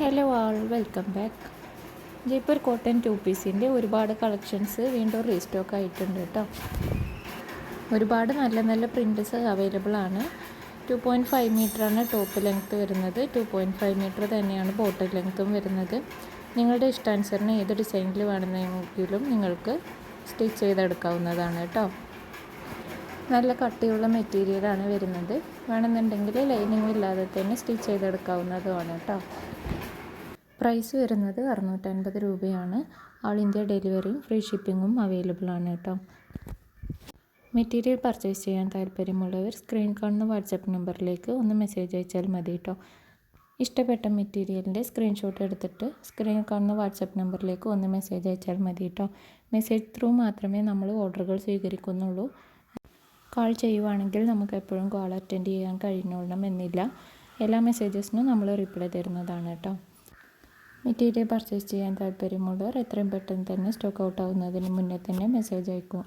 Hello ആൾ, welcome back. Jaipur cotton 2 പീസിൻ്റെ ഒരുപാട് collections വീണ്ടും റീസ്റ്റോക്ക് ആയിട്ടുണ്ട് കേട്ടോ. ഒരുപാട് നല്ല നല്ല പ്രിൻറ്റ്സ് അവൈലബിൾ ആണ്. 2.5 മീറ്ററാണ് ടോപ്പ് ലെങ്ത്ത് വരുന്നത്. 2.5 മീറ്റർ തന്നെയാണ് ബോട്ടം ലെങ്ത്തും വരുന്നത്. നിങ്ങളുടെ ഇഷ്ടാനുസരണം ഏത് ഡിസൈനിൽ വേണമെങ്കിലും നിങ്ങൾക്ക് സ്റ്റിച്ച് ചെയ്തെടുക്കാവുന്നതാണ് കേട്ടോ. നല്ല കട്ടിയുള്ള മെറ്റീരിയലാണ് വരുന്നത്. വേണമെന്നുണ്ടെങ്കിൽ ലൈനിങ് ഇല്ലാതെ തന്നെ സ്റ്റിച്ച് ചെയ്തെടുക്കാവുന്നതുമാണ് കേട്ടോ. പ്രൈസ് വരുന്നത് 650 രൂപയാണ്. ഓൾ ഇന്ത്യ ഡെലിവറിയും ഫ്രീ ഷിപ്പിങ്ങും അവൈലബിൾ ആണ് കേട്ടോ. മെറ്റീരിയൽ പർച്ചേസ് ചെയ്യാൻ താല്പര്യമുള്ളവർ സ്ക്രീൻ കാണുന്ന വാട്സപ്പ് നമ്പറിലേക്ക് ഒന്ന് മെസ്സേജ് അയച്ചാൽ മതി കേട്ടോ. ഇഷ്ടപ്പെട്ട മെറ്റീരിയലിൻ്റെ സ്ക്രീൻഷോട്ട് എടുത്തിട്ട് സ്ക്രീൻ കാണുന്ന വാട്സപ്പ് നമ്പറിലേക്ക് ഒന്ന് മെസ്സേജ് അയച്ചാൽ മതി കേട്ടോ. മെസ്സേജ് ത്രൂ മാത്രമേ നമ്മൾ ഓർഡറുകൾ സ്വീകരിക്കുന്നുള്ളൂ. കോൾ ചെയ്യുവാണെങ്കിൽ നമുക്ക് എപ്പോഴും കോൾ അറ്റൻഡ് ചെയ്യാൻ കഴിഞ്ഞോളണം എന്നില്ല. എല്ലാ മെസ്സേജസിനും നമ്മൾ റിപ്ലൈ തരുന്നതാണ് കേട്ടോ. മെറ്റീരിയൽ പർച്ചേസ് ചെയ്യാൻ താല്പര്യമുള്ളവർ എത്രയും പെട്ടെന്ന് തന്നെ സ്റ്റോക്ക് ഔട്ട് ആവുന്നതിന് മുന്നേ തന്നെ മെസ്സേജ് അയക്കും.